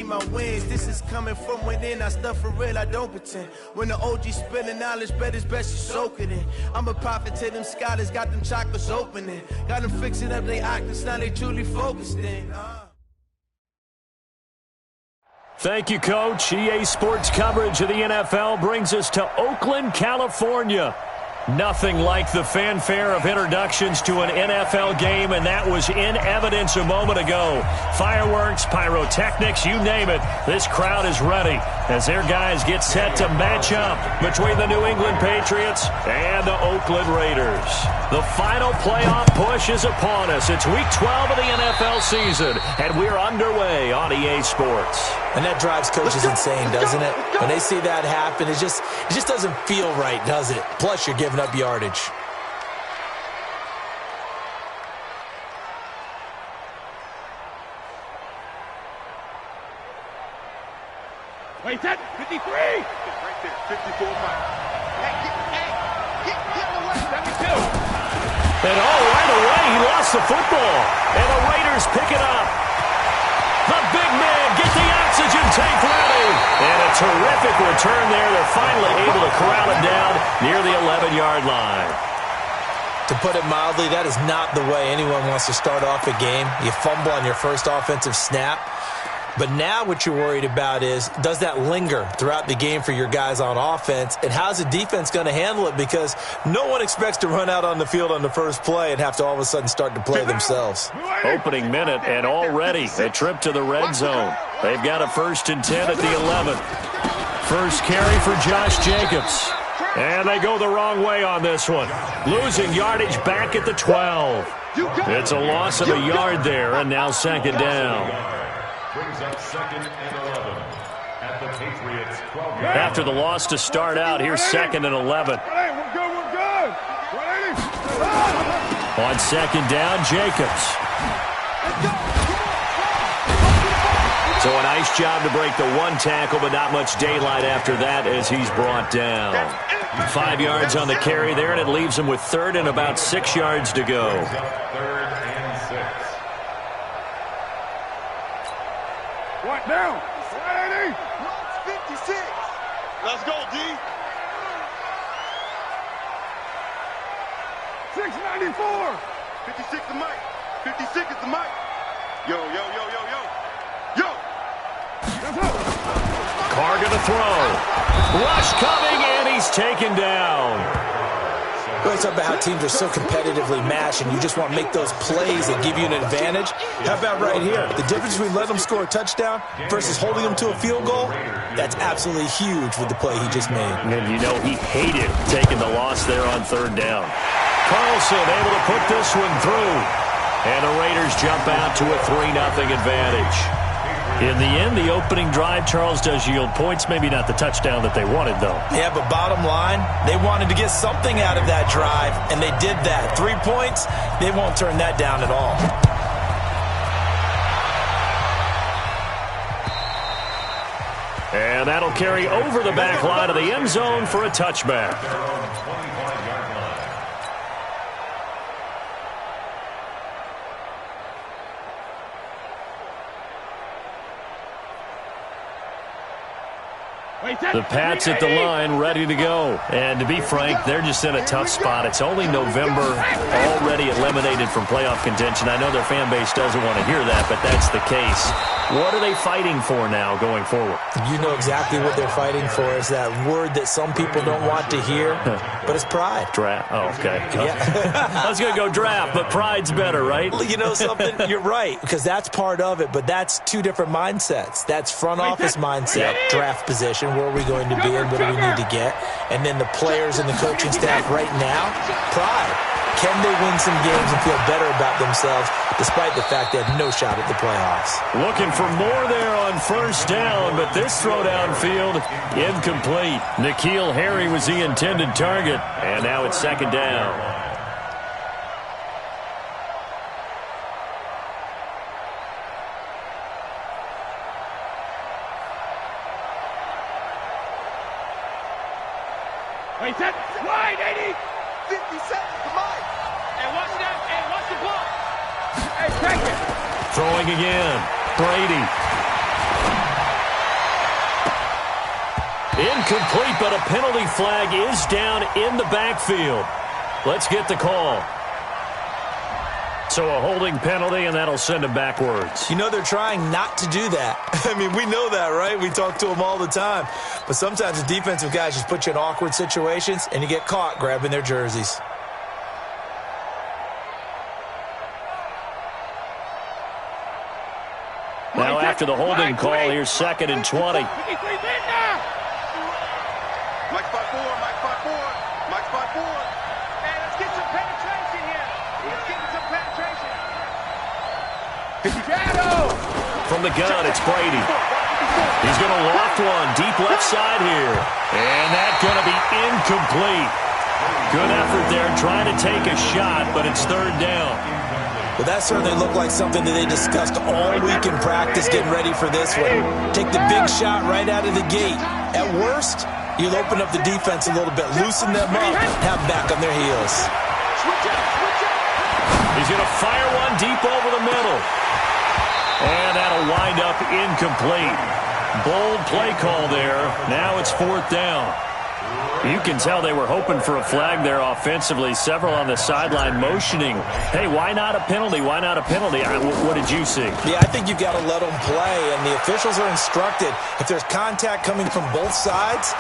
need my wins. This is coming from within. I stuff for real, I don't pretend. When the OG spilling knowledge, bet it's best you soak it in. I'm a prophet to them scholars, got them chakras opening. Got them fixing up their octaves, now they truly focused in. Thank you, Coach. EA Sports coverage of the NFL brings us to Oakland, California. Nothing like the fanfare of introductions to an NFL game, and that was in evidence a moment ago. Fireworks, pyrotechnics, you name it. This crowd is ready as their guys get set to match up between the New England Patriots and the Oakland Raiders. The final playoff push is upon us. It's Week 12 of the NFL season, and we're underway on EA Sports. And that drives coaches insane, doesn't it? When they see that happen, it just doesn't feel right, does it? Plus, you're giving up yardage. Wait, that 53! Right there, 54 miles. Hey, get away. 72. And right away, he lost the football. And the Raiders pick it up. The big man, get the oxygen tank ready. And a terrific return there. They're finally able to corral it down near the 11-yard line. To put it mildly, that is not the way anyone wants to start off a game. You fumble on your first offensive snap. But now what you're worried about is, does that linger throughout the game for your guys on offense? And how's the defense going to handle it? Because no one expects to run out on the field on the first play and have to all of a sudden start to play themselves. Opening minute, and already a trip to the red zone. They've got a 1st and 10 at the 11. First carry for Josh Jacobs. And they go the wrong way on this one. Losing yardage back at the 12. It's a loss of a yard there, and now 2nd down. Brings up 2nd and 11 at the Patriots 12. After the loss to start out, here's 2nd and 11. We're good. On 2nd down, Jacobs. So a nice job to break the one tackle, but not much daylight after that as he's brought down. 5 yards on the carry there, and it leaves him with 3rd and about 6 yards to go. 3rd and 6. What now? 180. 56. Let's go, D. 694. 56 the mic. 56 is the mic. Yo. Carr gonna throw. Rush coming, and he's taken down. We talk about how teams are so competitively matched and you just want to make those plays that give you an advantage. How about right here? The difference between letting them score a touchdown versus holding them to a field goal, that's absolutely huge with the play he just made. And you know he hated taking the loss there on 3rd down. Carlson able to put this one through. And the Raiders jump out to a 3-0 advantage. In the end, the opening drive, Charles, does yield points. Maybe not the touchdown that they wanted, though. Yeah, but bottom line, they wanted to get something out of that drive, and they did that. 3 points, they won't turn that down at all. And that'll carry over the back line of the end zone for a touchback. The Pats at the line, ready to go. And to be frank, they're just in a tough spot. It's only November, already eliminated from playoff contention. I know their fan base doesn't want to hear that, but that's the case. What are they fighting for now going forward? You know exactly what they're fighting for. Is that word that some people don't want to hear, but it's pride. Draft. Oh, okay. Yeah. I was going to go draft, but pride's better, right? You know something? You're right, because that's part of it, but that's two different mindsets. That's front office mindset, draft position, where are we going to be and what do we need to get? And then the players and the coaching staff right now, pride. Can they win some games and feel better about themselves despite the fact they have no shot at the playoffs? Looking for more there on 1st down, but this throw downfield incomplete. N'Keal Harry was the intended target, and now it's 2nd down. Wait, that wide, 80. 50 seconds to mine. And watch that, and watch the block. Hey, take it. Throwing again. Brady. Incomplete, but a penalty flag is down in the backfield. Let's get the call. So a holding penalty, and that'll send him backwards. You know they're trying not to do that. I mean, we know that, right? We talk to them all the time. But sometimes the defensive guys just put you in awkward situations, and you get caught grabbing their jerseys. Now after the holding call, here's 2nd and 20. Mike spot 4, Mike spot 4, Mike spot 4. Man, let's get some penetration here. Let's get some penetration. Shadow! From the gun, it's Brady. He's going to loft one deep left side here. And that's going to be incomplete. Good effort there trying to take a shot, but it's 3rd down. Well, that certainly looked like something that they discussed all week in practice getting ready for this one. Take the big shot right out of the gate. At worst, you'll open up the defense a little bit, loosen them up, have them back on their heels. He's going to fire one deep over the middle. And that'll wind up incomplete. Bold play call there. Now it's 4th down. You can tell they were hoping for a flag there offensively. Several on the sideline motioning, hey, why not a penalty? Why not a penalty? What did you see? Yeah, I think you got to let them play, and the officials are instructed. If there's contact coming from both sides,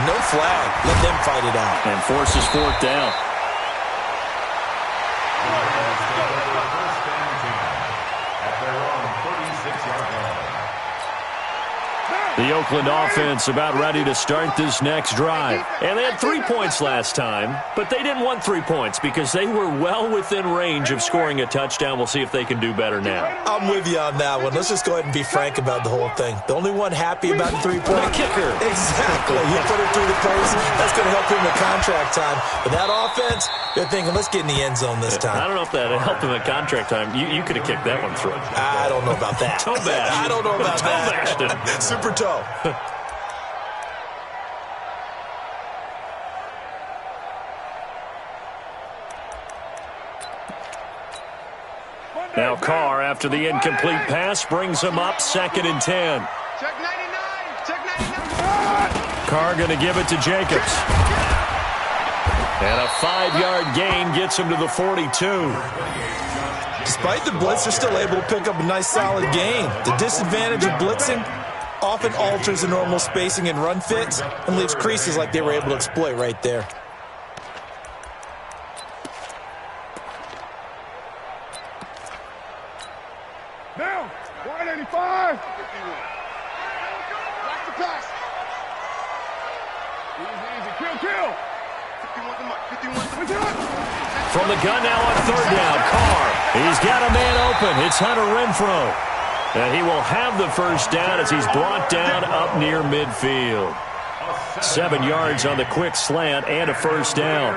no flag. Let them fight it out. And forces 4th down. The Oakland offense about ready to start this next drive. And they had 3 points last time, but they didn't want 3 points because they were well within range of scoring a touchdown. We'll see if they can do better now. I'm with you on that one. Let's just go ahead and be frank about the whole thing. The only one happy about the 3-point kicker. Exactly. You put it through the post. That's going to help him in contract time. But that offense, you're thinking, let's get in the end zone this time. I don't know if that helped him at contract time. You could have kicked that one through. I don't know about that. Toe bash. I don't know about that. Super toe. Now Carr, after the incomplete pass, brings him up 2nd and 10. Check 99. Check 99. Carr going to give it to Jacobs. And a 5-yard gain gets him to the 42. Despite the blitz, they're still able to pick up a nice solid gain. The disadvantage of blitzing often alters the normal spacing and run fits and leaves creases like they were able to exploit right there. Down. 185. Watch the pass. Easy. Kill. 51 to Mike. 51 to Mike. From the gun now on 3rd down, Carr. He's got a man open. It's Hunter Renfrow. And he will have the 1st down as he's brought down up near midfield. 7 yards on the quick slant and a 1st down.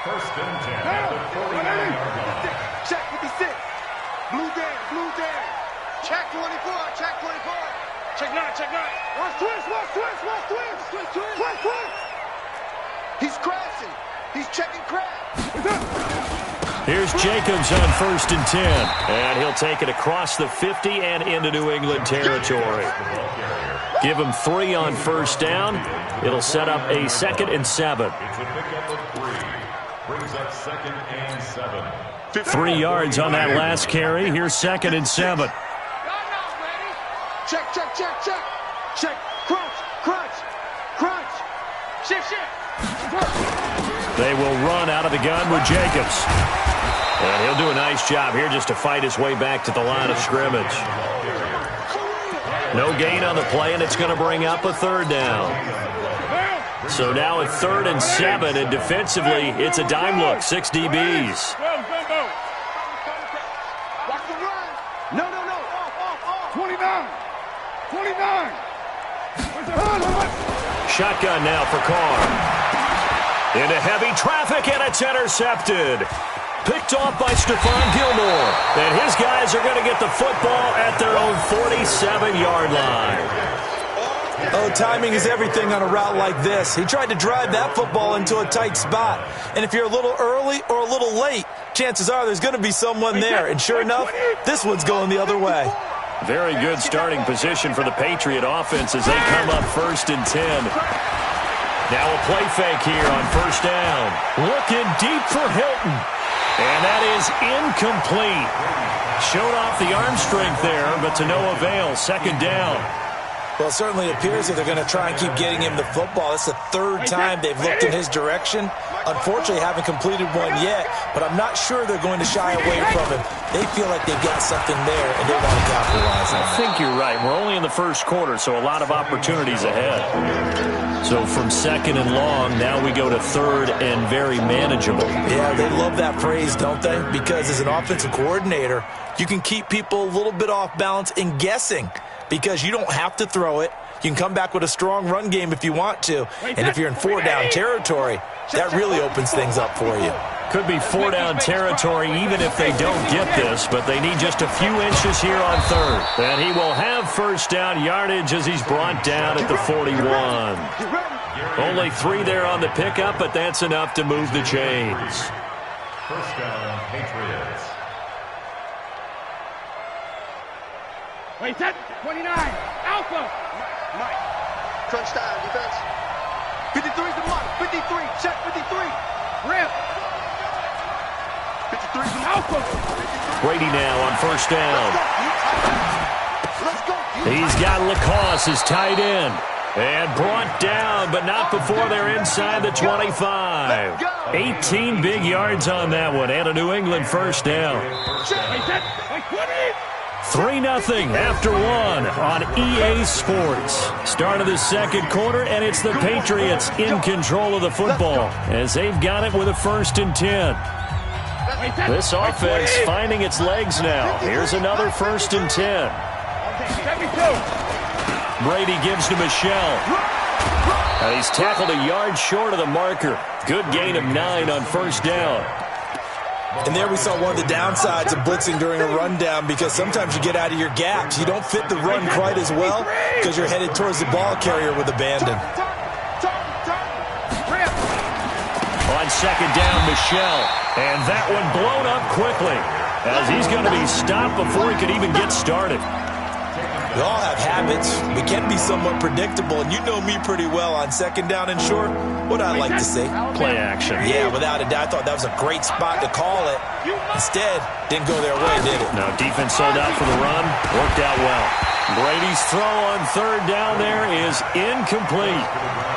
1st and 10 at the 49-yard line. Check 56. Blue down. Check 24. Check 9. Watch twist. He's crashing. He's checking crash. Here's Jacobs on 1st and 10. And he'll take it across the 50 and into New England territory. Give him 3 on 1st down. It'll set up a 2nd and 7. It's a pickup of 3. Brings up 2nd and 7. 3 yards on that last carry. Here's 2nd and 7. Check. Crunch. Shift. They will run out of the gun with Jacobs. And he'll do a nice job here just to fight his way back to the line of scrimmage. No gain on the play, and it's going to bring up a 3rd down. So now at 3rd and 7, and defensively, it's a dime look, 6 DBs. Watch the run. No. Off. 29. Shotgun now for Carr. Into heavy traffic, and it's intercepted. Picked off by Stephon Gilmore. And his guys are going to get the football at their own 47-yard line. Oh, timing is everything on a route like this. He tried to drive that football into a tight spot. And if you're a little early or a little late, chances are there's going to be someone there. And sure enough, this one's going the other way. Very good starting position for the Patriot offense as they come up 1st and 10. Now a play fake here on 1st down. Looking deep for Hilton. And that is incomplete. Showed off the arm strength there, but to no avail. 2nd down. Well, it certainly appears that they're going to try and keep getting him the football. It's the 3rd time they've looked in his direction. Unfortunately, haven't completed one yet, but I'm not sure they're going to shy away from him. They feel like they've got something there, and they want to capitalize on it. I think you're right. We're only in the 1st quarter, so a lot of opportunities ahead. So from 2nd and long, now we go to 3rd and very manageable. Yeah, they love that phrase, don't they? Because as an offensive coordinator, you can keep people a little bit off balance in guessing. Because you don't have to throw it. You can come back with a strong run game if you want to. And if you're in 4-down territory, that really opens things up for you. Could be 4-down territory even if they don't get this, but they need just a few inches here on 3rd. And he will have 1st down yardage as he's brought down at the 41. Only 3 there on the pickup, but that's enough to move the chains. 1st down, Patriots. Wait, set. 29. Alpha. Mike. Crunch style defense. 53 is the mark. 53. Check 53. Rip. 53 is the Alpha. Brady now on 1st down. Let's go. He's got Lacoste as tight end. And brought down, but not before they're inside the 25. 18 big yards on that one. And a New England 1st down. 3-0 after 1 on EA Sports. Start of the 2nd quarter, and it's the Patriots in control of the football as they've got it with a 1st and 10. This offense finding its legs now. Here's another 1st and 10. Brady gives to Michelle. And he's tackled a yard short of the marker. Good gain of 9 on 1st down. And there we saw one of the downsides of blitzing during a rundown because sometimes you get out of your gaps. You don't fit the run quite as well because you're headed towards the ball carrier with abandon. On 2nd down, Michelle. And that one blown up quickly as he's going to be stopped before he could even get started. We all have habits. We can be somewhat predictable, and you know me pretty well on 2nd down and short. What I like to say? Play action. Yeah, without a doubt. I thought that was a great spot to call it. Instead, didn't go their way, did it? No, defense sold out for the run. Worked out well. Brady's throw on 3rd down there is incomplete.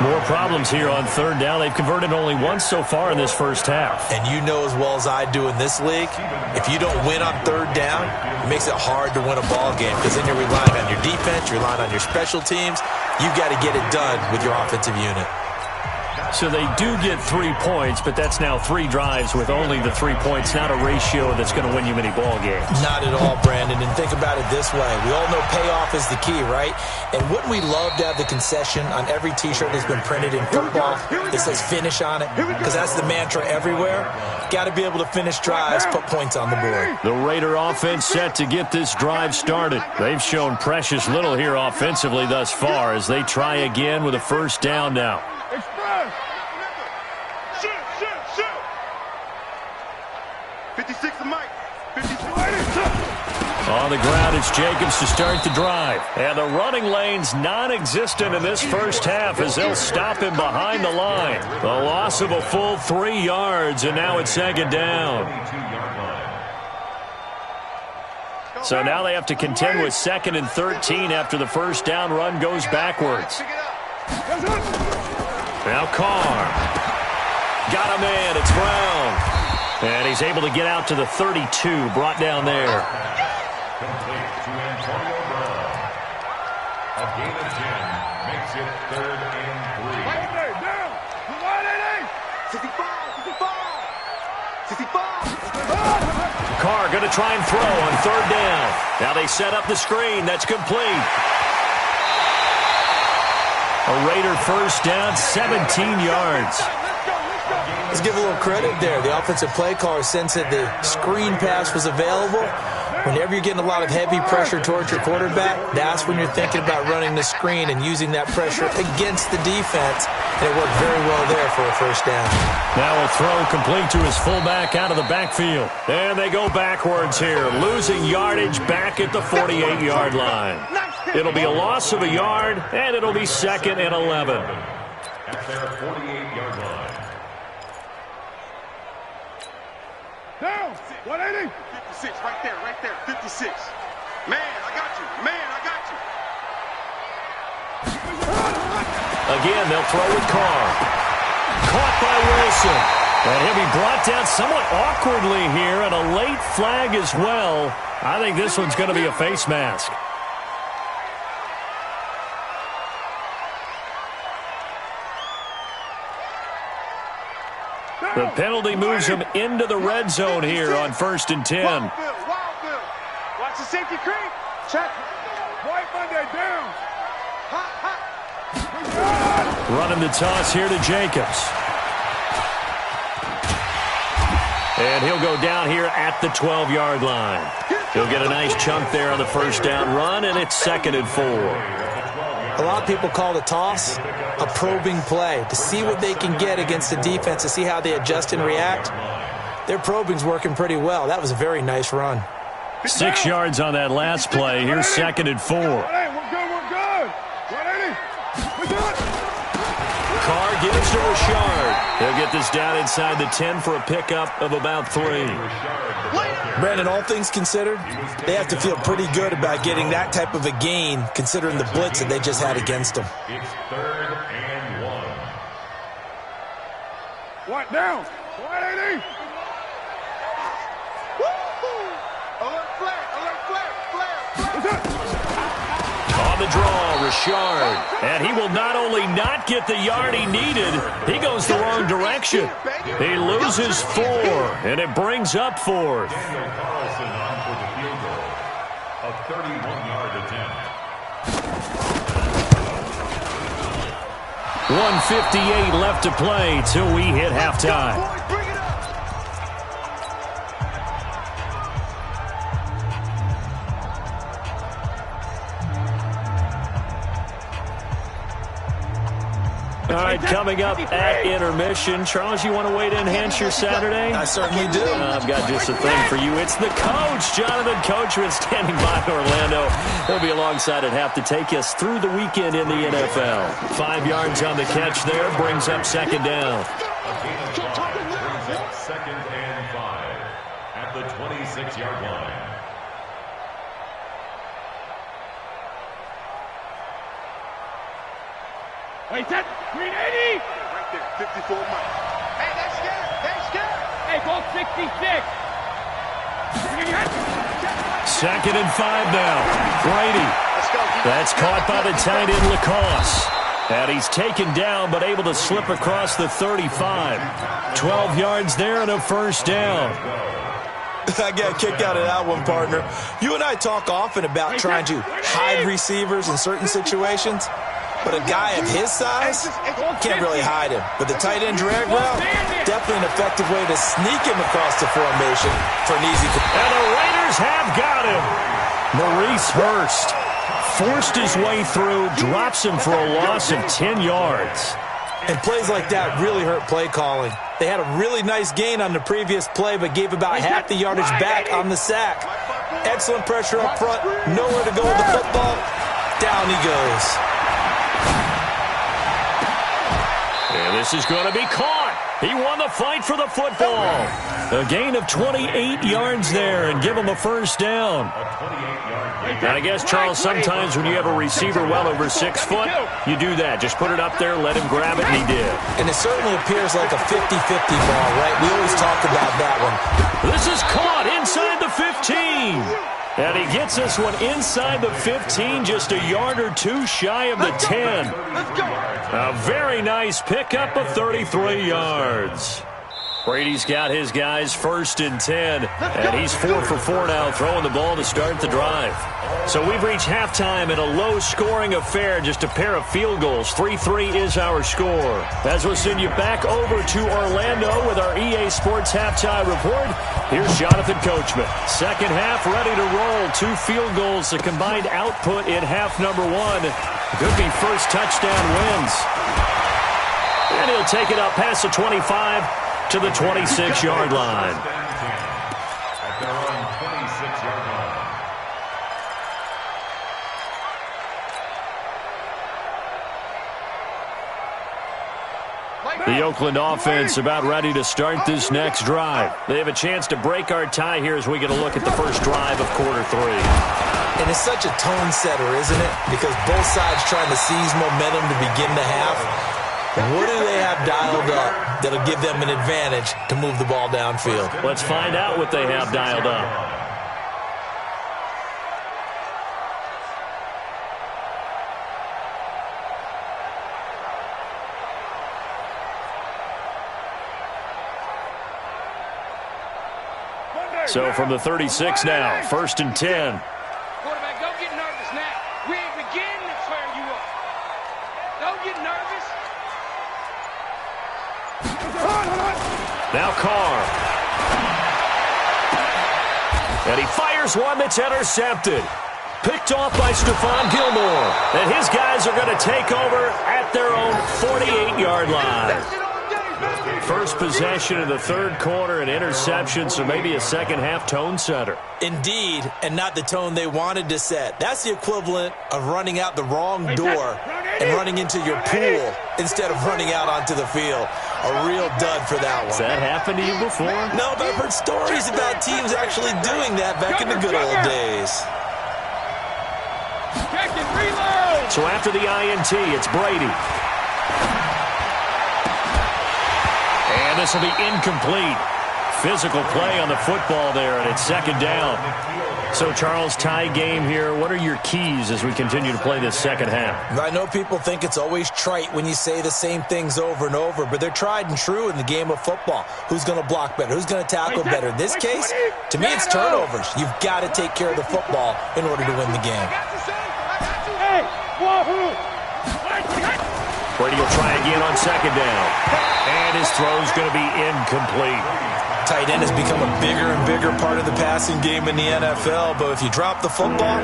More problems here on 3rd down. They've converted only once so far in this 1st half. And you know as well as I do in this league, if you don't win on 3rd down, it makes it hard to win a ball game because then you're relying on your defense, you're relying on your special teams. You've got to get it done with your offensive unit. So they do get 3 points, but that's now 3 drives with only the 3 points, not a ratio that's going to win you many ball games. Not at all, Brandon. And think about it this way. We all know payoff is the key, right? And wouldn't we love to have the concession on every T-shirt that's been printed in football that says finish on it? Because that's the mantra everywhere. Got to be able to finish drives, put points on the board. The Raider offense set to get this drive started. They've shown precious little here offensively thus far as they try again with a 1st down now. Express. Shoot. 56 to Mike. 52. On the ground, it's Jacobs to start the drive. And the running lane's non-existent in this 1st half as they'll stop him behind the line. The loss of a full 3 yards, and now it's 2nd down. So now they have to contend with 2nd and 13 after the 1st down run goes backwards. Now Carr. Got him in. It's Brown. And he's able to get out to the 32, brought down there. Complete to Antonio Brown. A gain of 10 makes it 3rd and 3. Down. 65. Carr going to try and throw on 3rd down. Now they set up the screen. That's complete. A Raider 1st down, 17 yards. Let's give a little credit there. The offensive play caller sensed that the screen pass was available. Whenever you're getting a lot of heavy pressure towards your quarterback, that's when you're thinking about running the screen and using that pressure against the defense. And it worked very well there for a first down. Now a throw complete to his fullback out of the backfield. And they go backwards here, losing yardage back at the 48-yard line. It'll be a loss of a yard, and it'll be 2nd and 11. At their 48-yard line. Down. 180. 56, right there, 56. Man, I got you. Again, they'll throw with Carr. Caught by Wilson. And he'll be brought down somewhat awkwardly here, and a late flag as well. I think this one's going to be a face mask. The penalty moves him into the red zone here on 1st and 10. Wild Bill. Watch the safety creep. Check. White Monday down. Hot. Running the toss here to Jacobs. And he'll go down here at the 12-yard line. He'll get a nice chunk there on the first down run, and it's 2nd and 4. A lot of people call the toss a probing play to see what they can get against the defense, to see how they adjust and react. Their probing's working pretty well. That was a very nice run. 6 yards on that last play. Here's 2nd and 4. We're good. 180. We're good. Carr gives to Richard. He'll get this down inside the 10 for a pickup of about 3. Brandon, all things considered, they have to feel pretty good about getting that type of a gain, considering the blitz that they just had against them. It's 3rd and 1. What down? 180. Alert flare. On the draw, Richard. And he will not only not get the yard he needed, he goes the wrong direction. He loses 4, and it brings up 4th. Daniel Carlson on for the field goal. A 31-yard attempt. 1:58 left to play till we hit halftime. All right, coming up at intermission. Charles, you want to wait to enhance your Saturday? I certainly do. I've got just a thing for you. It's the coach, Jonathan Coachman, standing by Orlando. He'll be alongside at half to take us through the weekend in the NFL. 5 yards on the catch there, brings up 2nd down. A gain of 5 brings up 2nd and 5 at the 26-yard line. Wait, that 380. Right there, 54 Mike. Hey, that's scared. Hey, ball 66. 2nd and 5 now. Brady. That's caught by the tight end, Lacoste. And he's taken down, but able to slip across the 35. 12 yards there and a first down. I got a kick out of that one, partner. You and I talk often about trying to hide receivers in certain situations. But a guy of his size can't really hide him. But the tight end drag route, definitely an effective way to sneak him across the formation for an easy. And the Raiders have got him. Maurice Hurst forced his way through, drops him for a loss of 10 yards. And plays like that really hurt play calling. They had a really nice gain on the previous play, but gave about half the yardage back on the sack. Excellent pressure up front, nowhere to go with the football. Down he goes. And this is going to be caught. He won the fight for the football. A gain of 28 yards there and give him a first down. And I guess, Charles, sometimes when you have a receiver well over 6 foot, you do that. Just put it up there, let him grab it, and he did. And it certainly appears like a 50-50 ball, right? We always talk about that one. This is caught inside the 15. And he gets this one inside the 15, just a yard or two shy of the 10. A very nice pickup of 33 yards. Brady's got his guys 1st and 10, and he's 4 for 4 now, throwing the ball to start the drive. So we've reached halftime in a low-scoring affair, just a pair of field goals. 3-3 is our score. As we'll send you back over to Orlando with our EA Sports Halftime Report, here's Jonathan Coachman. Second half ready to roll. 2 field goals, the combined output in half number 1. Could be first touchdown wins. And he'll take it up past the 25 to the 26-yard line. At their own 26-yard line. The Oakland offense about ready to start this next drive. They have a chance to break our tie here as we get a look at the first drive of quarter 3. And it's such a tone setter, isn't it? Because both sides trying to seize momentum to begin the half. What do they have dialed up that'll give them an advantage to move the ball downfield? Let's find out what they have dialed up. So from the 36 now, 1st and 10. Quarterback, don't get nervous now. We ain't beginning to tear you up. Don't get nervous. Now Carr. And he fires one that's intercepted. Picked off by Stephon Gilmore. And his guys are going to take over at their own 48-yard line. First possession of the 3rd quarter, an interception, so maybe a second-half tone setter. Indeed, and not the tone they wanted to set. That's the equivalent of running out the wrong door and running into your pool instead of running out onto the field. A real dud for that one. Has that happened to you before? No, but I've heard stories about teams actually doing that back in the good old days. So after the INT, it's Brady. And this will be incomplete. Physical play on the football there, and it's 2nd down. So, Charles, tie game here. What are your keys as we continue to play this second half? I know people think it's always trite when you say the same things over and over, but they're tried and true in the game of football. Who's going to block better? Who's going to tackle better? In this case, to me, it's turnovers. You've got to take care of the football in order to win the game. Brady will try again on 2nd down. And his throw's going to be incomplete. Tight end has become a bigger and bigger part of the passing game in the NFL, but if you drop the football,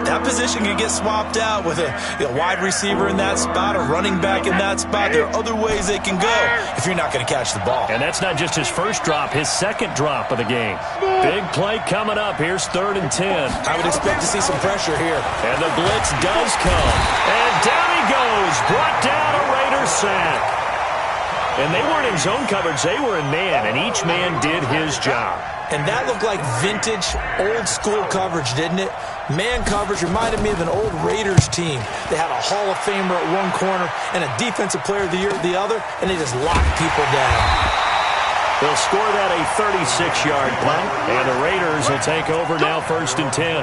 that position can get swapped out with a wide receiver in that spot, a running back in that spot. There are other ways they can go if you're not going to catch the ball. And that's not just his first drop, his 2nd drop of the game. Big play coming up. Here's 3rd and 10. I would expect to see some pressure here. And the blitz does come. And down he goes. Brought down a Raider sack. And they weren't in zone coverage. They were in man, and each man did his job. And that looked like vintage, old-school coverage, didn't it? Man coverage reminded me of an old Raiders team. They had a Hall of Famer at one corner and a Defensive Player of the Year at the other, and they just locked people down. They'll score that a 36-yard punt, and the Raiders will take over now 1st and 10.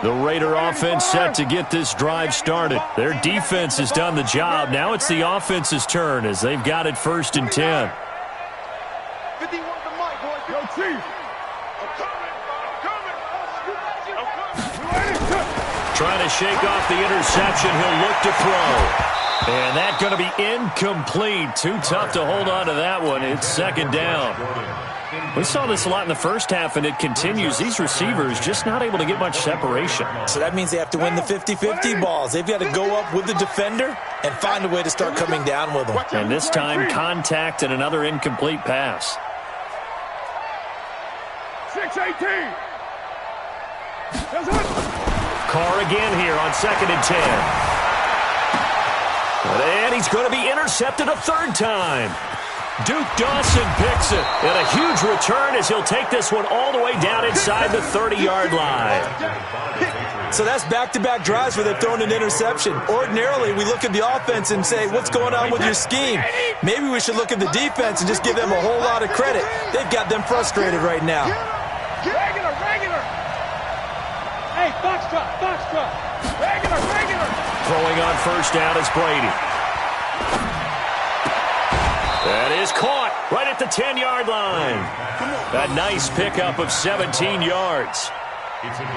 The Raider offense set to get this drive started. Their defense has done the job. Now it's the offense's turn as they've got it 1st and 10. 51 to Mike, boys. Yo, Chief. Trying to shake off the interception. He'll look to throw. And that's going to be incomplete. Too tough to hold on to that one. It's 2nd down. We saw this a lot in the first half, and it continues. These receivers just not able to get much separation. So that means they have to win the 50-50 balls. They've got to go up with the defender and find a way to start coming down with them. And this time, contact and another incomplete pass. 6-18. Carr again here on 2nd and 10. And he's going to be intercepted a 3rd time. Duke Dawson picks it. And a huge return as he'll take this one all the way down inside the 30-yard line. So that's back-to-back drives where they've thrown an interception. Ordinarily, we look at the offense and say, what's going on with your scheme? Maybe we should look at the defense and just give them a whole lot of credit. They've got them frustrated right now. Hey, foxtrot, foxtrot. Regular, regular. Throwing on first down is Brady. That is caught right at the 10-yard line. A nice pickup of 17 yards.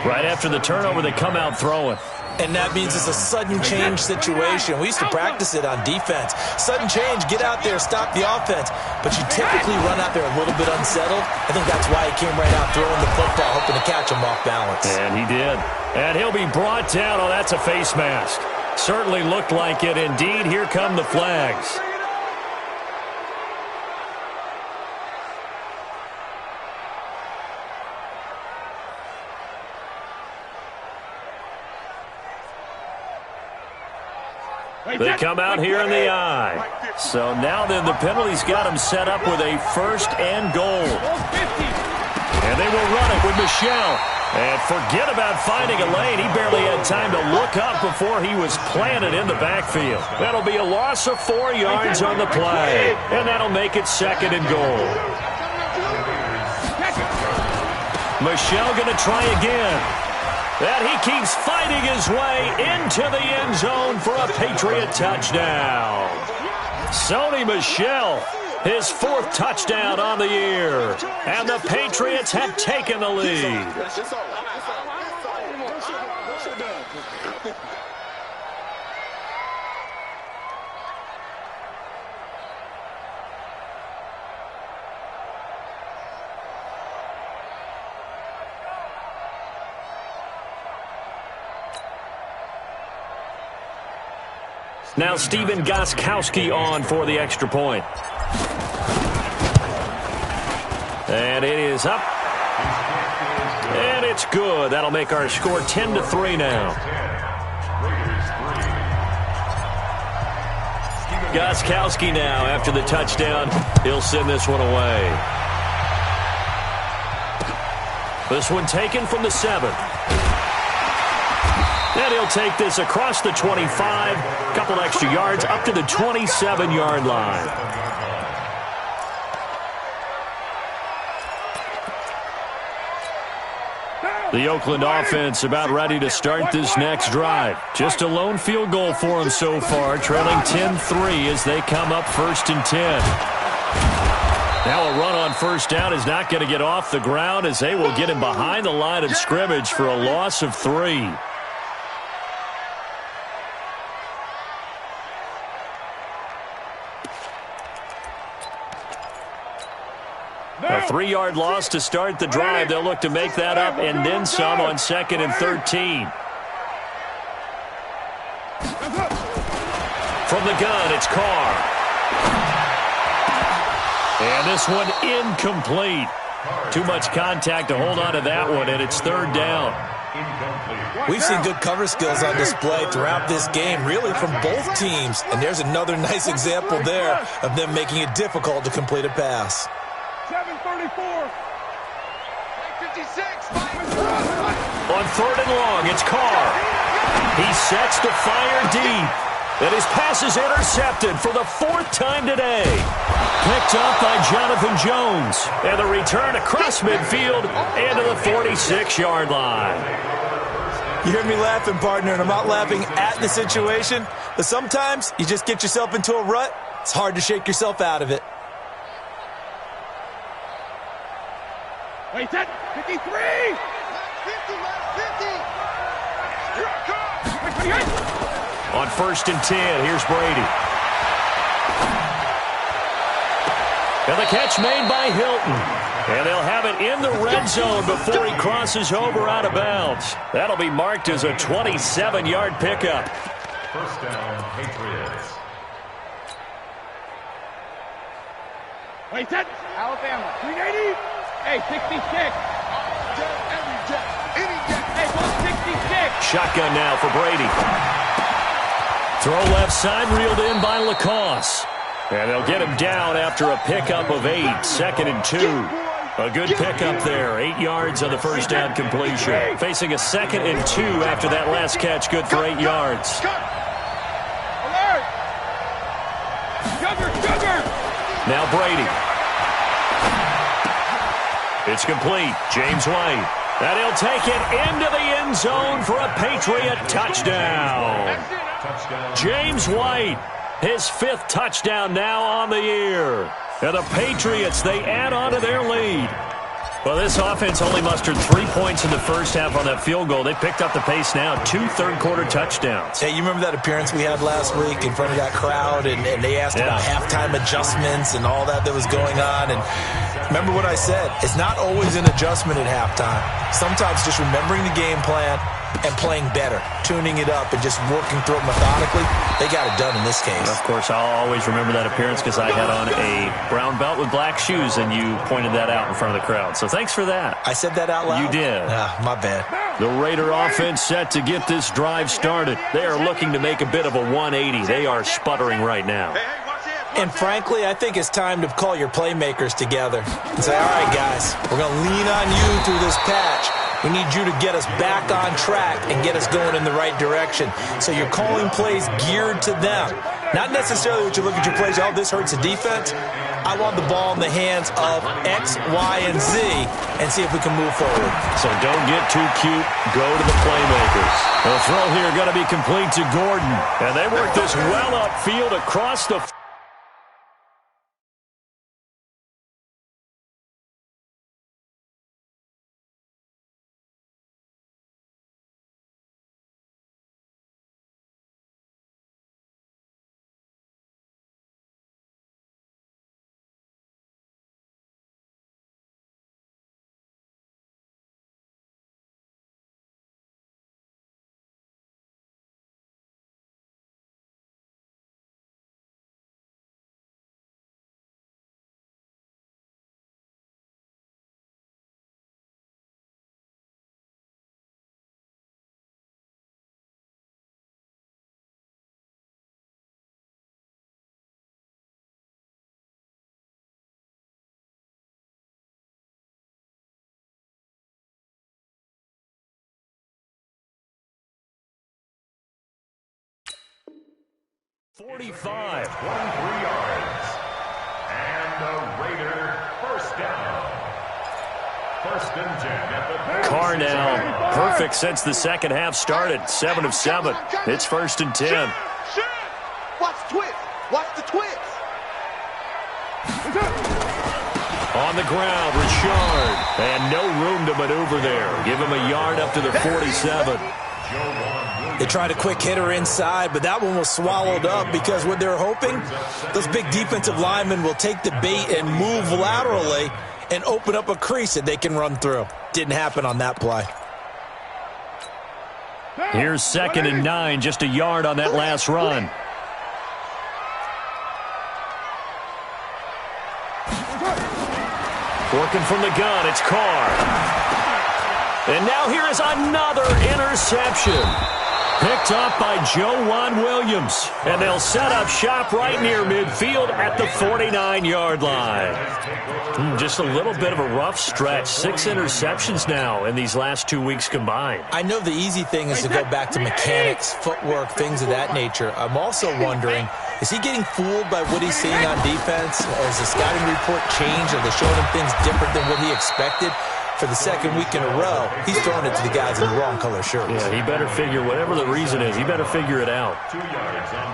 Right after the turnover, they come out throwing. And that means it's a sudden change situation. We used to practice it on defense. Sudden change, get out there, stop the offense. But you typically run out there a little bit unsettled. I think that's why he came right out throwing the football, hoping to catch him off balance. And he did. And he'll be brought down. Oh, that's a face mask. Certainly looked like it. Indeed, here come the flags. They come out here in the I. So now then the penalty's got him set up with a first and goal. And they will run it with Michel. And forget about finding a lane. He barely had time to look up before he was planted in the backfield. That'll be a loss of 4 yards on the play. And that'll make it second and goal. Michel going to try again. And he keeps fighting his way into the end zone for a Patriot touchdown. Sony Michel, his 4th touchdown on the year. And the Patriots have taken the lead. Now Stephen Gostkowski on for the extra point. And it is up. And it's good. That'll make our score 10-3 now. Gostkowski now after the touchdown. He'll send this one away. This one taken from the 7. And he'll take this across the 25, a couple extra yards, up to the 27-yard line. The Oakland offense about ready to start this next drive. Just a lone field goal for them so far, trailing 10-3 as they come up 1st and 10. Now a run on first down is not going to get off the ground as they will get him behind the line of scrimmage for a loss of 3. A 3-yard loss to start the drive. They'll look to make that up and then some on 2nd and 13. From the gun, it's Carr. And this one incomplete. Too much contact to hold on to that one, and it's 3rd down. We've seen good cover skills on display throughout this game, really from both teams. And there's another nice example there of them making it difficult to complete a pass. 7:34. 56. On 3rd and long, it's Carr. He sets to fire deep. And his pass is intercepted for the 4th time today. Picked up by Jonathan Jones. And the return across midfield and to the 46-yard line. You hear me laughing, partner, and I'm not laughing at the situation. But sometimes you just get yourself into a rut. It's hard to shake yourself out of it. Wait, that 53! 50, 50! On 1st and 10, here's Brady. And the catch made by Hilton. And they'll have it in the red zone before he crosses over out of bounds. That'll be marked as a 27-yard pickup. First down, Patriots. Wait, that Alabama 380. Hey, 66. Hey, 166. Shotgun now for Brady. Throw left side, reeled in by Lacoste. And they'll get him down after a pickup of 8, 2nd and 2. A good pickup there, 8 yards on the first down completion. Facing a 2nd and 2 after that last catch, good for 8 yards. Alert! Sugar! Now Brady. It's complete. James White. And he'll take it into the end zone for a Patriot touchdown. James White, his 5th touchdown now on the year. And the Patriots, they add on to their lead. Well, this offense only mustered 3 points in the first half on that field goal. They picked up the pace now, 2 third-quarter touchdowns. Hey, you remember that appearance we had last week in front of that crowd, and they asked about halftime adjustments and all that was going on. And remember what I said, it's not always an adjustment at halftime. Sometimes just remembering the game plan and playing better, tuning it up and just working through it methodically. They got it done in this case. Of course, I'll always remember that appearance because I had on a brown belt with black shoes, and you pointed that out in front of the crowd. So thanks for that. I said that out loud? You did. My bad. The Raider offense set to get this drive started. They are looking to make a bit of a 180. They are sputtering right now. And frankly, I think it's time to call your playmakers together and say, all right, guys, we're going to lean on you through this patch. We need you to get us back on track and get us going in the right direction. So you're calling plays geared to them. Not necessarily what you look at your plays, oh, this hurts the defense. I want the ball in the hands of X, Y, and Z and see if we can move forward. So don't get too cute. Go to the playmakers. The throw here going to be complete to Gordon. And they work this well upfield across the... $45. 23 yards. And the Raider first down. First and 10 at the Carr now, perfect since the second half started. 7 of 7. It's first and 10. Watch the twist. Watch the twist. On the ground, Richard. And no room to maneuver there. Give him a yard up to the 47. They tried a quick hitter inside, but that one was swallowed up because what they're hoping, those big defensive linemen will take the bait and move laterally and open up a crease that they can run through. Didn't happen on that play. Here's 2nd and 9, just a yard on that last run. Working from the gun, it's Carr. And now here is another interception. Picked up by Joejuan Williams. And they'll set up shop right near midfield at the 49-yard line. Just a little bit of a rough stretch. 6 interceptions now in these last 2 weeks combined. I know the easy thing is to go back to mechanics, footwork, things of that nature. I'm also wondering, is he getting fooled by what he's seeing on defense? Has the scouting report changed? Are they showing him things different than what he expected? For the second week in a row, he's throwing it to the guys in the wrong color shirts. Yeah, he better figure, whatever the reason is, he better figure it out.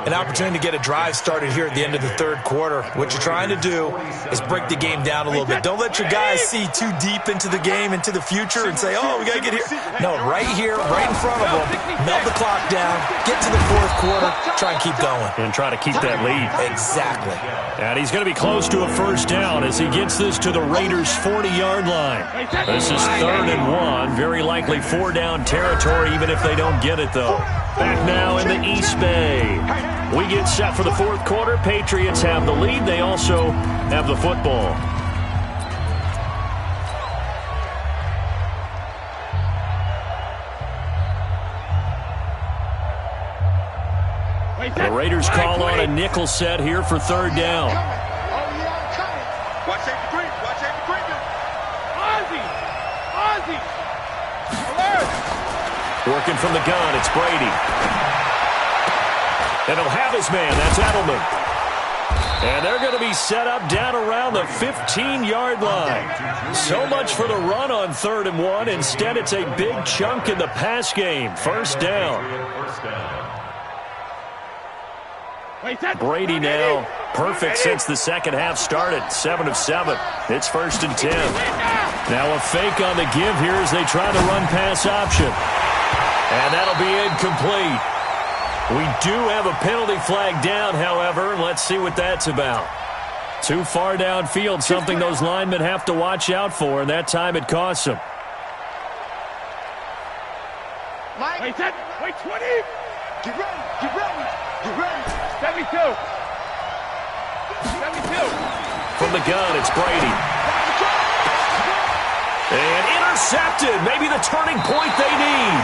An opportunity to get a drive started here at the end of the third quarter. What you're trying to do is break the game down a little bit. Don't let your guys see too deep into the game, into the future, and say, oh, we got to get here. No, right here, right in front of them, melt the clock down, get to the fourth quarter, try and keep going. And try to keep that lead. Exactly. And he's going to be close to a first down as he gets this to the Raiders' 40-yard line. This is 3rd and 1. Very likely 4-down territory, even if they don't get it, though. Back now in the East Bay. We get set for the fourth quarter. Patriots have the lead. They also have the football. The Raiders call on a nickel set here for 3rd down. Watch safety creep. Watch safety creeping. Ozzy. Alert. Working from the gun, it's Brady. And he'll have his man. That's Edelman. And they're going to be set up down around the 15-yard line. So much for the run on 3rd and 1. Instead, it's a big chunk in the pass game. First down. Brady now perfect since the second half started. 7 of 7. It's 1st and 10. Now a fake on the give here as they try the run-pass option. And that'll be incomplete. We do have a penalty flag down, however, and let's see what that's about. Too far downfield, something those linemen have to watch out for, and that time it costs them. Mike. Wait 10. Wait 20. Get ready. Get ready. Get ready. 72. 72. From the gun, it's Brady. And intercepted. Maybe the turning point they need.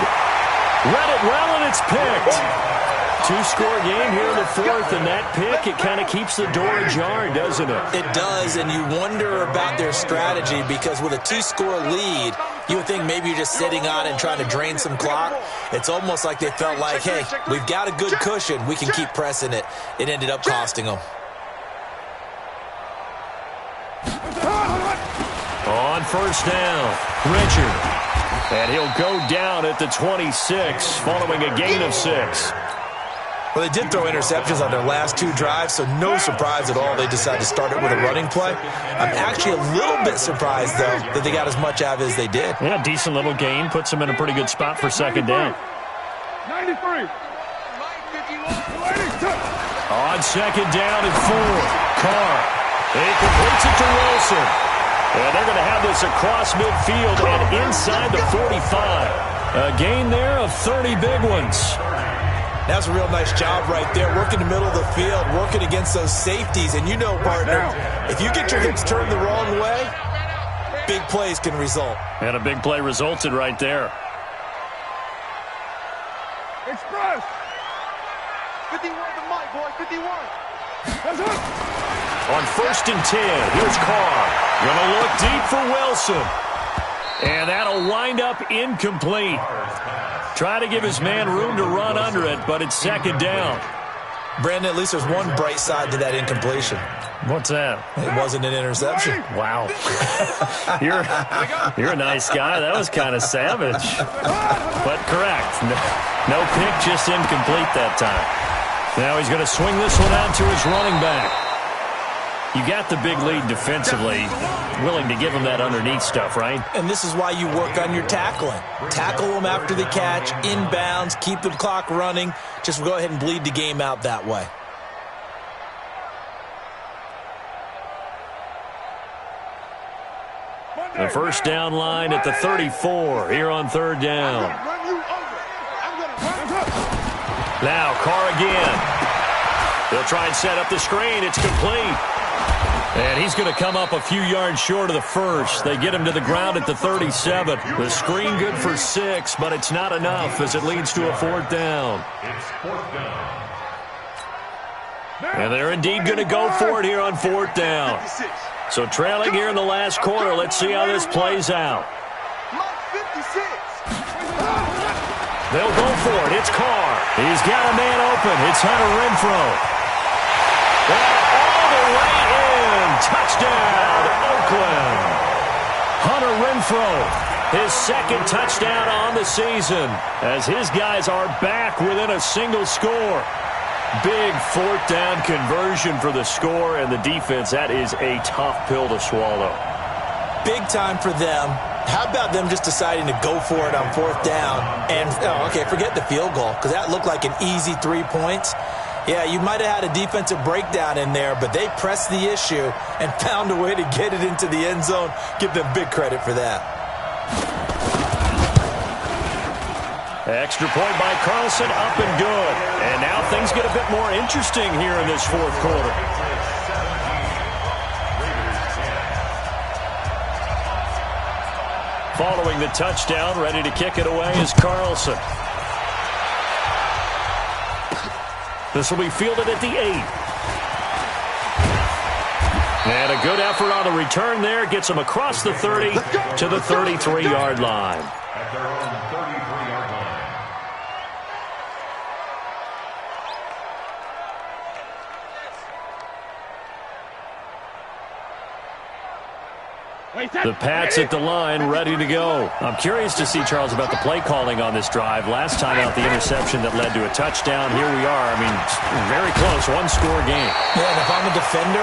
Read it well, and it's picked. 2-score game here in the 4th, and that pick, it kind of keeps the door ajar, doesn't it? It does, and you wonder about their strategy because with a 2-score lead, you would think maybe you're just sitting on it and trying to drain some clock. It's almost like they felt like, hey, we've got a good cushion. We can keep pressing it. It ended up costing them. On 1st down, Richard. And he'll go down at the 26 following a gain of 6. Well, they did throw interceptions on their last 2 drives, so no surprise at all they decided to start it with a running play. I'm actually a little bit surprised, though, that they got as much out of it as they did. Yeah, decent little gain. Puts them in a pretty good spot for 2nd down. 93. On 2nd down and 4. Carr. He completes it to Wilson. And they're going to have this across midfield and inside the 45. A gain there of 30 big ones. That's a real nice job right there, working the middle of the field, working against those safeties. And you know, partner, if you get your hips turned the wrong way, big plays can result. And a big play resulted right there. Express. 51 to Mike, boy, 51. On 1st and 10, here's Carr. Gonna look deep for Wilson. And that'll wind up incomplete. Try to give his man room to run under it, but it's 2nd down. Brandon, at least there's one bright side to that incompletion. What's that? It wasn't an interception. Wow. You're a nice guy. That was kind of savage. But correct. No pick, just incomplete that time. Now he's going to swing this one out to his running back. You got the big lead defensively, willing to give him that underneath stuff, right? And this is why you work on your tackling. Tackle them after the catch, inbounds, keep the clock running. Just go ahead and bleed the game out that way. The 1st down line at the 34 here on 3rd down. Now Carr again. They'll try and set up the screen. It's complete. And he's going to come up a few yards short of the 1st. They get him to the ground at the 37. The screen good for 6, but it's not enough as it leads to a 4th down. It's 4th down. And they're indeed going to go for it here on 4th down. So trailing here in the last quarter, let's see how this plays out. They'll go for it. It's Carr. He's got a man open. It's Hunter Renfrow. And all the way in. Touchdown, Oakland. Hunter Renfrow, his 2nd touchdown on the season, as his guys are back within a single score. Big 4th down conversion for the score, and the defense, that is a tough pill to swallow. Big time for them. How about them just deciding to go for it on 4th down? And, okay, forget the field goal, because that looked like an easy 3 points. Yeah, you might have had a defensive breakdown in there, but they pressed the issue and found a way to get it into the end zone. Give them big credit for that. Extra point by Carlson, up and good. And now things get a bit more interesting here in this 4th quarter. Following the touchdown, ready to kick it away is Carlson. This will be fielded at the 8. And a good effort on the return there. Gets him across the 30 to the 33-yard line. At their own 33-yard line. The Pats at the line, ready to go. I'm curious to see, Charles, about the play calling on this drive. Last time out, the interception that led to a touchdown. Here we are. I mean, very close, one-score game. Yeah, and if I'm a defender,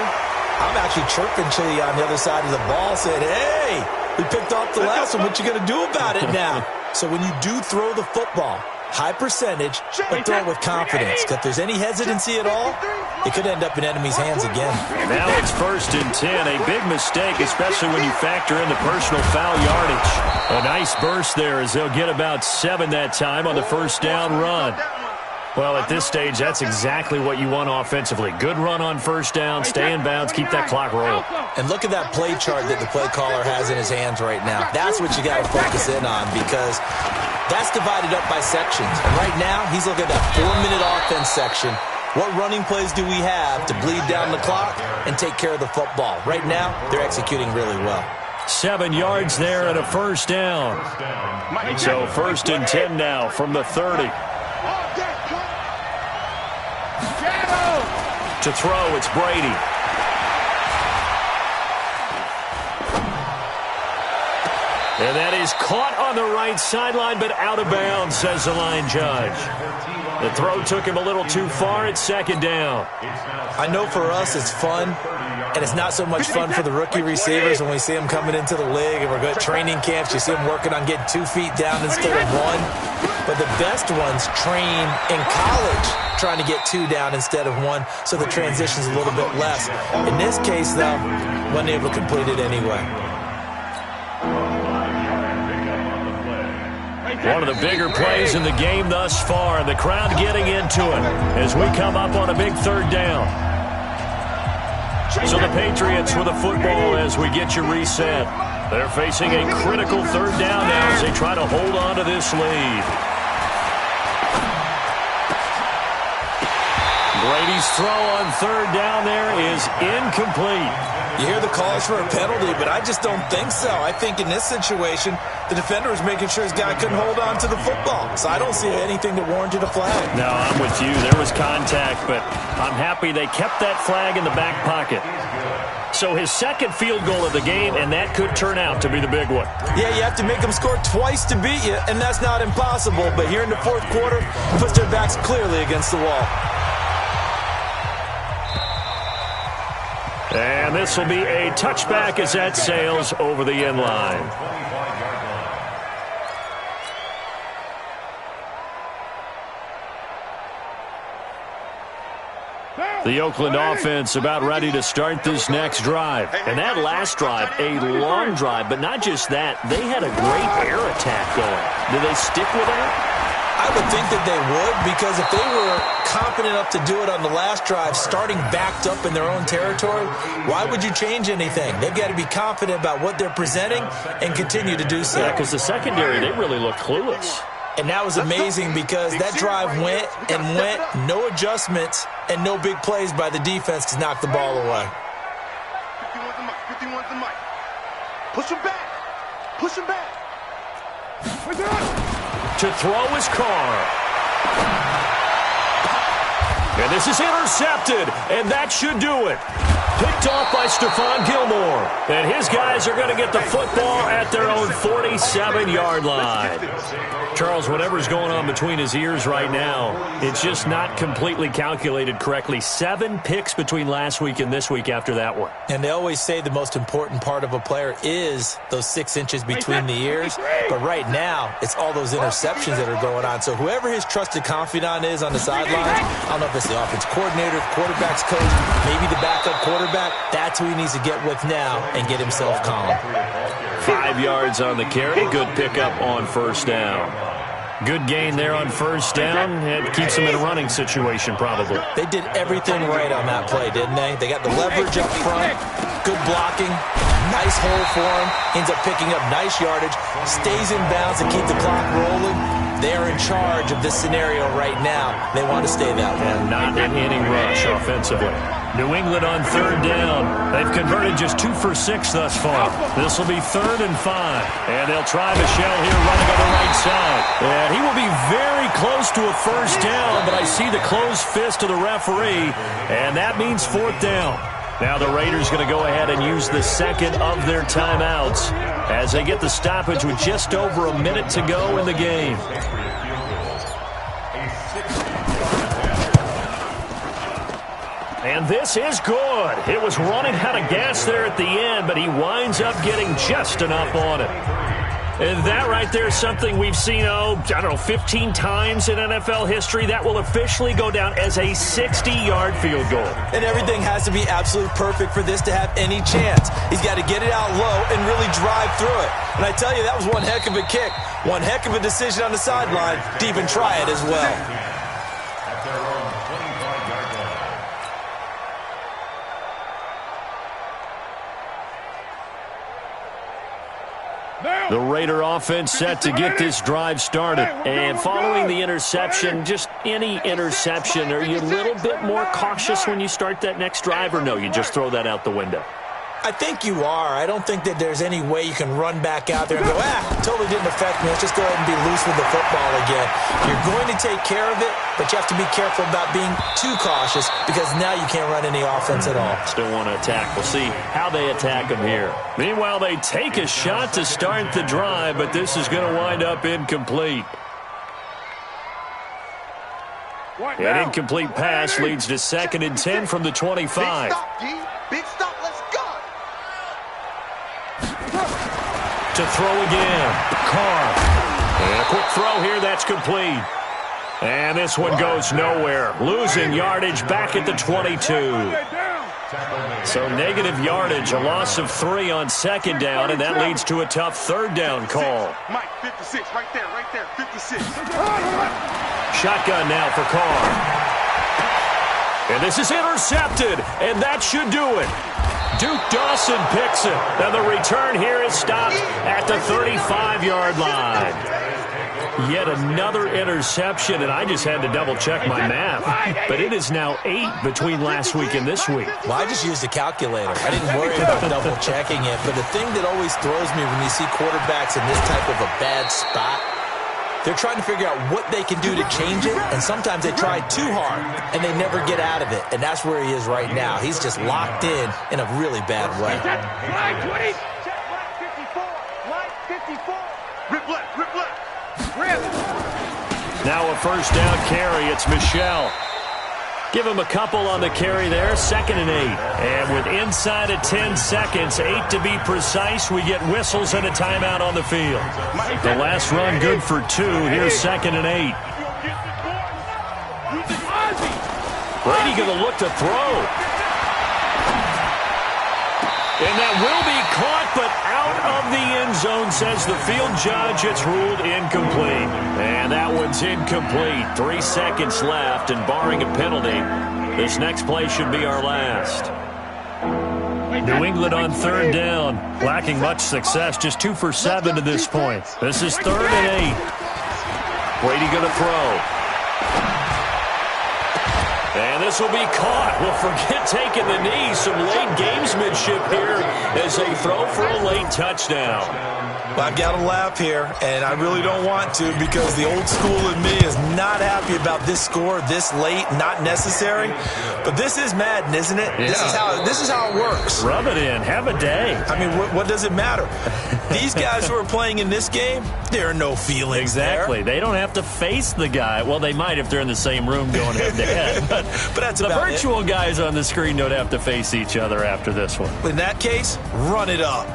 I'm actually chirping to you on the other side of the ball, saying, hey, we picked off the last one. What you going to do about it now? So when you do throw the football, high percentage, but throw it with confidence. If there's any hesitancy at all, it could end up in enemy's hands again. Now it's 1st and 10. A big mistake, especially when you factor in the personal foul yardage. A nice burst there as they'll get about 7 that time on the first down run. Well, at this stage, that's exactly what you want offensively. Good run on first down, stay in bounds, keep that clock rolling. And look at that play chart that the play caller has in his hands right now. That's what you got to focus in on, because that's divided up by sections. And right now, he's looking at that 4-minute offense section. What running plays do we have to bleed down the clock and take care of the football? Right now, they're executing really well. 7 yards there and a first down. So 1st and 10 now from the 30. To throw, it's Brady. And that is caught on the right sideline, but out of bounds, says the line judge. The throw took him a little too far. It's 2nd down. I know for us it's fun, and it's not so much fun for the rookie receivers when we see them coming into the league and we're going to training camps. You see them working on getting 2 feet down instead of 1. But the best ones train in college trying to get 2 down instead of 1, so the transition's a little bit less. In this case, though, wasn't able to complete it anyway. One of the bigger plays in the game thus far, and the crowd getting into it as we come up on a big 3rd down. So the Patriots with a football as we get you reset. They're facing a critical 3rd down now as they try to hold on to this lead. Brady's throw on 3rd down there is incomplete. You hear the calls for a penalty, but I just don't think so. I think in this situation, the defender was making sure his guy couldn't hold on to the football. So I don't see anything that warranted a flag. No, I'm with you. There was contact, but I'm happy they kept that flag in the back pocket. So his 2nd field goal of the game, and that could turn out to be the big one. Yeah, you have to make them score twice to beat you, and that's not impossible. But here in the 4th quarter, puts their backs clearly against the wall. And this will be a touchback as that sails over the end line. The Oakland offense about ready to start this next drive. And that last drive, a long drive, but not just that. They had a great air attack going. Do they stick with that? I would think that they would, because if they were confident enough to do it on the last drive, starting backed up in their own territory, why would you change anything? They've got to be confident about what they're presenting and continue to do so. Yeah, because the secondary, they really look clueless. And that was amazing because that drive went and went, no adjustments and no big plays by the defense to knock the ball away. 51's the mic. Push him back. Push him back. To throw is Carr. And this is intercepted, and that should do it. Picked off by Stephon Gilmore. And his guys are going to get the football at their own 47-yard line. Charles, whatever's going on between his ears right now, it's just not completely calculated correctly. 7 picks between last week and this week after that one. And they always say the most important part of a player is those 6 inches between the ears. But right now, it's all those interceptions that are going on. So whoever his trusted confidant is on the sidelines, I don't know if it's the offense coordinator, quarterback's coach, maybe the backup quarterback, that's who he needs to get with now and get himself calm. 5 yards on the carry. Good pickup on first down. Good gain there on first down. It keeps them in a running situation probably. They did everything right on that play, didn't they? They got the leverage up front, good blocking, nice hole for him, ends up picking up nice yardage, stays in bounds and keep the clock rolling. They're in charge of this scenario right now. They want to stay that way. And not in any rush offensively. New England on third down. They've converted just 2 for 6 thus far. This will be 3rd and 5. And they'll try Michelle here running on the right side. And he will be very close to a first down, but I see the closed fist of the referee, and that means 4th down. Now the Raiders going to go ahead and use the second of their timeouts as they get the stoppage with just over a minute to go in the game. And this is good. It was running out of gas there at the end, but he winds up getting just enough on it. And that right there is something we've seen, I don't know, 15 times in NFL history. That will officially go down as a 60-yard field goal. And everything has to be absolutely perfect for this to have any chance. He's got to get it out low and really drive through it. And I tell you, that was one heck of a kick. One heck of a decision on the sideline to even try it as well. The Raider offense set to get this drive started. And following the interception, just any interception, are you a little bit more cautious when you start that next drive, or no, you just throw that out the window? I think you are. I don't think that there's any way you can run back out there and go, totally didn't affect me. Let's just go ahead and be loose with the football again. You're going to take care of it, but you have to be careful about being too cautious because now you can't run any offense at all. Still want to attack. We'll see how they attack him here. Meanwhile, they take a shot to start the drive, but this is going to wind up incomplete. An incomplete pass leads to 2nd and 10 from the 25. Big stop, D. Big stop. Let's go. To throw again. Carr. And a quick throw here. That's complete. And this one goes nowhere. Losing yardage back at the 22. So negative yardage, a loss of 3 on 2nd down, and that leads to a tough 3rd down call. Mike, 56, right there, 56. Shotgun now for Carr. And this is intercepted, and that should do it. Duke Dawson picks it. And the return here is stopped at the 35-yard line. Yet another interception, and I just had to double-check my math. But it is now 8 between last week and this week. Well, I just used a calculator. I didn't worry about double-checking it. But the thing that always throws me when you see quarterbacks in this type of a bad spot, they're trying to figure out what they can do to change it, and sometimes they try too hard, and they never get out of it. And that's where he is right now. He's just locked in a really bad way. Line 20. Line 54. Rip left, rip left. Rip. Now a 1st down carry. It's Michel. Give him a couple on the carry there. 2nd and 8. And with inside of 10 seconds, 8 to be precise, we get whistles and a timeout on the field. The last run good for 2. Here's 2nd and 8. Brady going to look to throw. And that will be caught, but out of the end zone, says the field judge. It's ruled incomplete. And that one's incomplete. 3 seconds left, and barring a penalty, this next play should be our last. New England on 3rd down, lacking much success, just 2 for 7 to this point. This is 3rd and 8. Brady going to throw. And this will be caught. Well, forget taking the knee. Some late gamesmanship here as they throw for a late touchdown. Well, I've got to laugh here, and I really don't want to because the old school in me is not happy about this score this late, not necessary. But this is Madden, isn't it? Yeah. This is how it works. Rub it in. Have a day. I mean, what does it matter? These guys who are playing in this game, there are no feelings Exactly. there. They don't have to face the guy. Well, they might if they're in the same room going head-to-head. But that's the about virtual guys on the screen don't have to face each other after this one. In that case, run it up.